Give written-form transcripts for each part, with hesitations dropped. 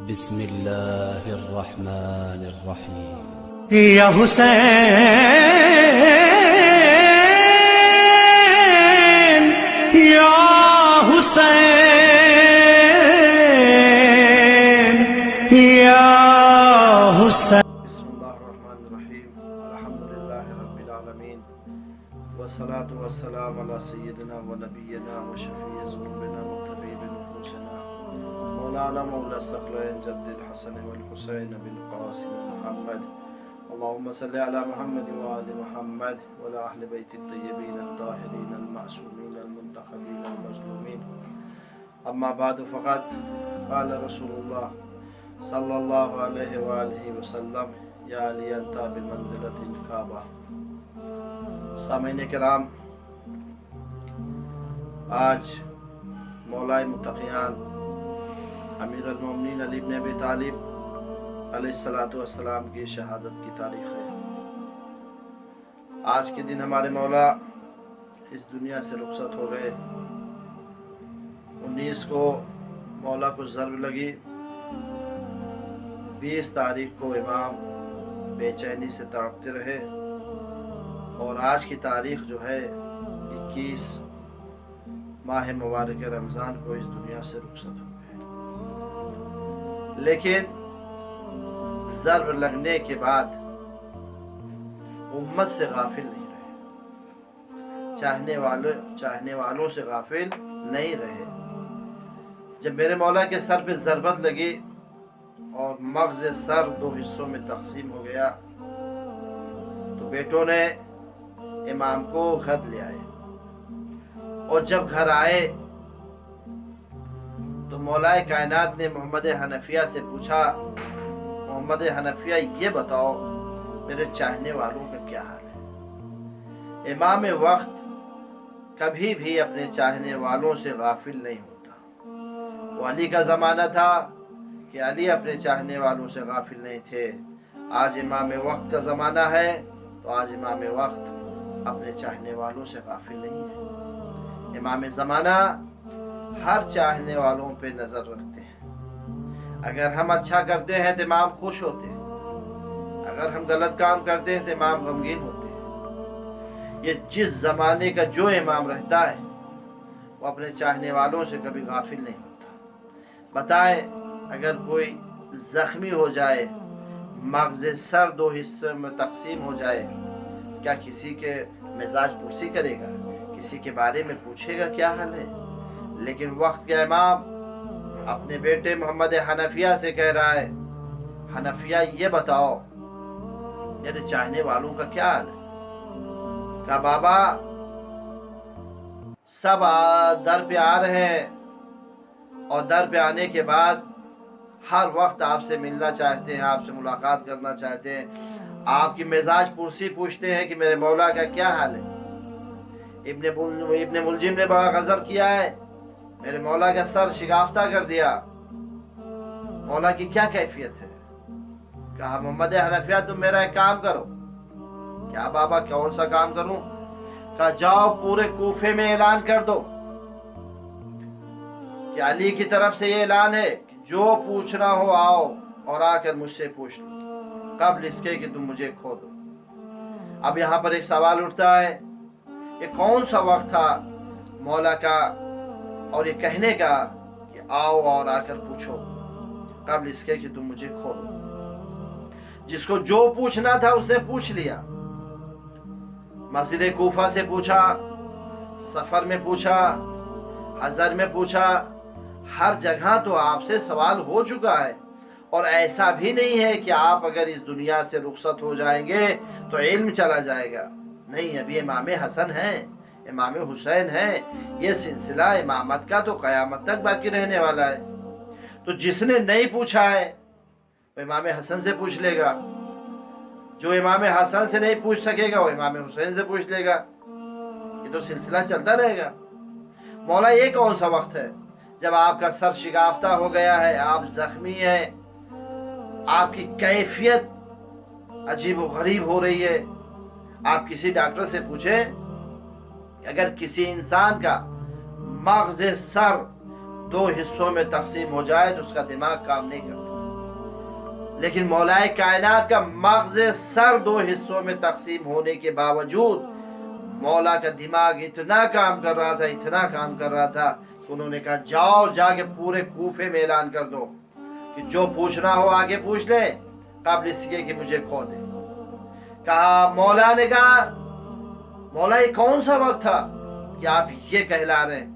بسم الله الرحمن الرحيم. یا حسین یا حسین یا حسین. بسم الله الرحمن الرحيم. الحمد لله رب العالمين والصلاة والسلام على سيدنا ونبينا وشفيع ذنوبنا وطبيب نفوسنا مولانا مولى الثقلين جد الحسن والحسين بن قاسم محمد. اللهم صل على محمد وآل محمد وعلى أهل بيت الطيبين الطاهرين المعصومين المنتخبين المظلومين. أما بعد فقد قال رسول الله صلی اللہ علیہ وآلہ وسلم یا علی انت بمنزلۃ الکعبہ. سامعین کرام، آج مولائے متقیان امیر المومنین علی بن ابی طالب علیہ السلام کی شہادت کی تاریخ ہے. آج کے دن ہمارے مولا اس دنیا سے رخصت ہو گئے. 19 کو مولا کو ضرب لگی. 20 تاریخ کو امام بے چینی سے تڑپتے رہے اور آج کی تاریخ جو ہے 21 ماہ مبارک رمضان کو اس دنیا سے رخصت ہو گئے. لیکن ضرب لگنے کے بعد امت سے غافل نہیں رہے، چاہنے والوں سے غافل نہیں رہے. جب میرے مولا کے سر پہ ضربت لگی اور مغز سر 2 حصوں میں تقسیم ہو گیا تو بیٹوں نے امام کو گھر لے آئے. اور جب گھر آئے تو مولائے کائنات نے محمد حنفیہ سے پوچھا، محمد حنفیہ یہ بتاؤ میرے چاہنے والوں کا کیا حال ہے؟ امام وقت کبھی بھی اپنے چاہنے والوں سے غافل نہیں ہوتا. وہ علی کا زمانہ تھا کہ علی اپنے چاہنے والوں سے غافل نہیں تھے. آج امام وقت کا زمانہ ہے تو آج امام وقت اپنے چاہنے والوں سے غافل نہیں ہے. امام زمانہ ہر چاہنے والوں پہ نظر رکھتے ہیں. اگر ہم اچھا کرتے ہیں تو امام خوش ہوتے ہیں، اگر ہم غلط کام کرتے ہیں تو امام غمگین ہوتے ہیں. یہ جس زمانے کا جو امام رہتا ہے وہ اپنے چاہنے والوں سے کبھی غافل نہیں ہوتا. بتائیں، اگر کوئی زخمی ہو جائے، مغز سر 2 حصوں میں تقسیم ہو جائے، کیا کسی کے مزاج پرسی کرے گا؟ کسی کے بارے میں پوچھے گا کیا حال ہے؟ لیکن وقت کا امام اپنے بیٹے محمد حنفیہ سے کہہ رہا ہے، حنفیہ یہ بتاؤ میرے چاہنے والوں کا کیا حال ہے؟ کہا بابا سب در پہ آ رہے ہیں اور در پہ آنے کے بعد ہر وقت آپ سے ملنا چاہتے ہیں، آپ سے ملاقات کرنا چاہتے ہیں، آپ کی مزاج پرسی پوچھتے ہیں کہ میرے مولا کا کیا حال ہے. ابن ملجم نے بڑا غضب کیا ہے، میرے مولا کا سر شگافتہ کر دیا. مولا کی کیا کیفیت ہے؟ کہا محمد حنفیہ تم میرا ایک کام کرو. کیا بابا، کون سا کام کروں؟ کہا جاؤ پورے کوفے میں اعلان کر دو کہ علی کی طرف سے یہ اعلان ہے کہ جو پوچھنا ہو آؤ اور آ کر مجھ سے پوچھ لو قبل اس کے کہ تم مجھے کھو دو. اب یہاں پر ایک سوال اٹھتا ہے، یہ کون سا وقت تھا مولا کا اور یہ کہنے کا کہ آؤ اور آ کر پوچھو قبل اس کے کہ تم مجھے کھو دو؟ جس کو جو پوچھنا تھا اس نے پوچھ لیا. مسجد کوفہ سے پوچھا، سفر میں پوچھا، حضر میں پوچھا، ہر جگہ تو آپ سے سوال ہو چکا ہے. اور ایسا بھی نہیں ہے کہ آپ اگر اس دنیا سے رخصت ہو جائیں گے تو علم چلا جائے گا. نہیں، ابھی امام حسن ہیں، امام حسین ہیں. یہ سلسلہ امامت کا تو قیامت تک باقی رہنے والا ہے. تو جس نے نہیں پوچھا ہے وہ امام حسن سے پوچھ لے گا، جو امام حسن سے نہیں پوچھ سکے گا وہ امام حسین سے پوچھ لے گا. یہ تو سلسلہ چلتا رہے گا. مولا یہ کون سا وقت ہے جب آپ کا سر شگافتہ ہو گیا ہے، آپ زخمی ہیں، آپ کی کیفیت عجیب و غریب ہو رہی ہے؟ آپ کسی ڈاکٹر سے پوچھیں کہ اگر کسی انسان کا مغز سر 2 حصوں میں تقسیم ہو جائے تو اس کا دماغ کام نہیں کرتا. لیکن مولا کائنات کا مغز سر دو حصوں میں تقسیم ہونے کے باوجود مولا کا دماغ اتنا کام کر رہا تھا، اتنا کام کر رہا تھا، انہوں نے کہا جاؤ جا کے پورے کوفے میں اعلان کر دو کہ جو پوچھنا ہو آگے پوچھ لے قبل اس کے کہ مجھے کھو دے۔ کہا مولا نے کہا مولا یہ کون سا وقت تھا کہ آپ یہ کہلا رہے ہیں؟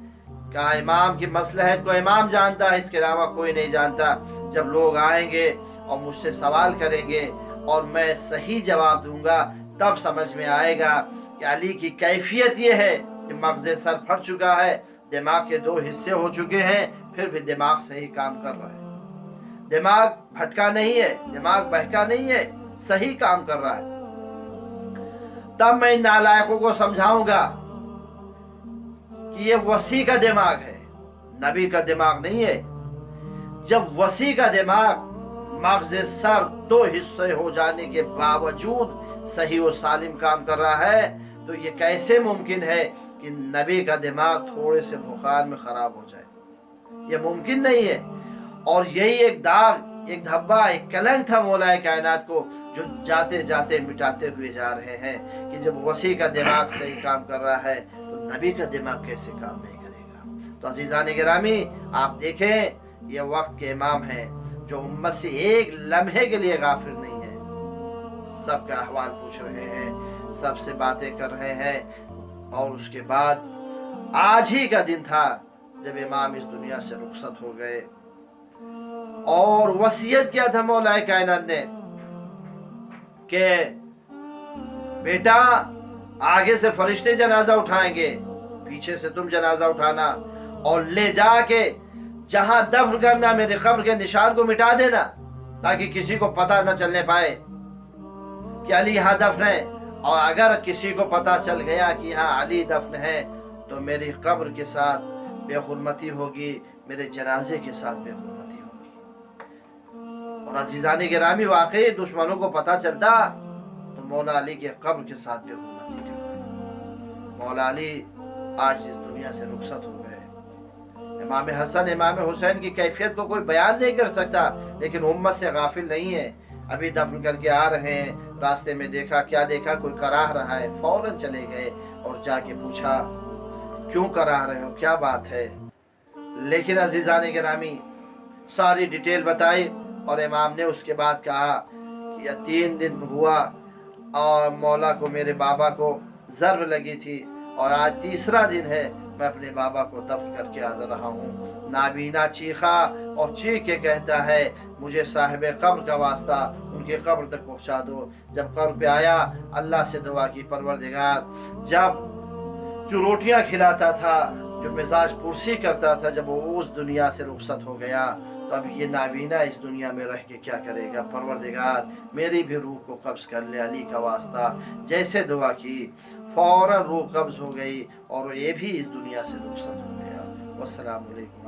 کہا امام کی مصلحت کو امام جانتا ہے، اس کے علاوہ کوئی نہیں جانتا۔ جب لوگ آئیں گے اور مجھ سے سوال کریں گے اور میں صحیح جواب دوں گا تب سمجھ میں آئے گا کہ علی کی کیفیت یہ ہے کہ مغز سر پھٹ چکا ہے، دماغ کے دو حصے ہو چکے ہیں، پھر بھی دماغ صحیح کام کر رہا ہے، دماغ بھٹکا نہیں ہے، دماغ بہکا نہیں ہے، صحیح کام کر رہا ہے۔ تب میں ان نالائقوں کو سمجھاؤں گا کہ یہ وسیع کا دماغ ہے، نبی کا دماغ نہیں ہے۔ جب وسیع کا دماغ مغز سر دو حصے ہو جانے کے باوجود صحیح و سالم کام کر رہا ہے تو یہ کیسے ممکن ہے کہ نبی کا دماغ تھوڑے سے بخار میں خراب ہو جائے؟ یہ ممکن نہیں ہے۔ اور یہی ایک داغ، ایک دھبا، ایک کلنک تھا مولا کائنات کو جو جاتے جاتے مٹاتے ہوئے جا رہے ہیں کہ جب وسیع کا دماغ صحیح کام کر رہا ہے تو نبی کا دماغ کیسے کام نہیں کرے گا؟ تو عزیزان گرامی، آپ دیکھیں یہ وقت کے امام ہیں جو امت سے ایک لمحے کے لیے غافل نہیں ہے، سب کا احوال پوچھ رہے ہیں، سب سے باتیں کر رہے ہیں۔ اور اس کے بعد آج ہی کا دن تھا جب امام اس دنیا سے رخصت ہو گئے، اور وصیت کیا تھا مولا کائنات نے کہ بیٹا آگے سے فرشتے جنازہ اٹھائیں گے، پیچھے سے تم جنازہ اٹھانا اور لے جا کے جہاں دفن کرنا میرے قبر کے نشان کو مٹا دینا تاکہ کسی کو پتہ نہ چلنے پائے کہ علی یہاں دفن ہے۔ اور اگر کسی کو پتہ چل گیا کہ یہاں علی دفن ہے تو میری قبر کے ساتھ بے حرمتی ہوگی، میرے جنازے کے ساتھ بے حرمتی ہوگی۔ اور عزیزان گرامی، واقعی دشمنوں کو پتہ چلتا تو مولا علی کے قبر کے ساتھ بے حرمتی کرتے۔ مولا علی آج اس دنیا سے رخصت ہو گئے۔ امام حسن، امام حسین کی کیفیت کو کوئی بیان نہیں کر سکتا، لیکن امت سے غافل نہیں ہے۔ ابھی دفن کر کے آ رہے ہیں، راستے میں دیکھا، کیا دیکھا؟ کوئی کراہ رہا ہے، فوراً چلے گئے اور جا کے پوچھا کیوں کراہ رہے ہو، کیا بات ہے؟ لیکن عزیزان گرامی ساری ڈیٹیل بتائی، اور امام نے اس کے بعد کہا کہ یہ 3 دن ہوا اور مولا کو، میرے بابا کو ضرب لگی تھی، اور آج تیسرا دن ہے میں اپنے بابا کو دفن کر کے آ رہا ہوں۔ نابینا چیخا اور چیخ کے کہتا ہے مجھے صاحب قبر کا واسطہ ان کی قبر تک پہنچا دو۔ جب قبر پہ آیا اللہ سے دعا کی، پروردگار جب جو روٹیاں کھلاتا تھا، جو مزاج پرسی کرتا تھا، جب وہ اس دنیا سے رخصت ہو گیا تو اب یہ نابینا اس دنیا میں رہ کے کیا کرے گا؟ پروردگار میری بھی روح کو قبض کر لے علی کا واسطہ۔ جیسے دعا کی فوراً روح قبض ہو گئی اور یہ بھی اس دنیا سے رخصت ہو گیا۔ والسلام علیکم۔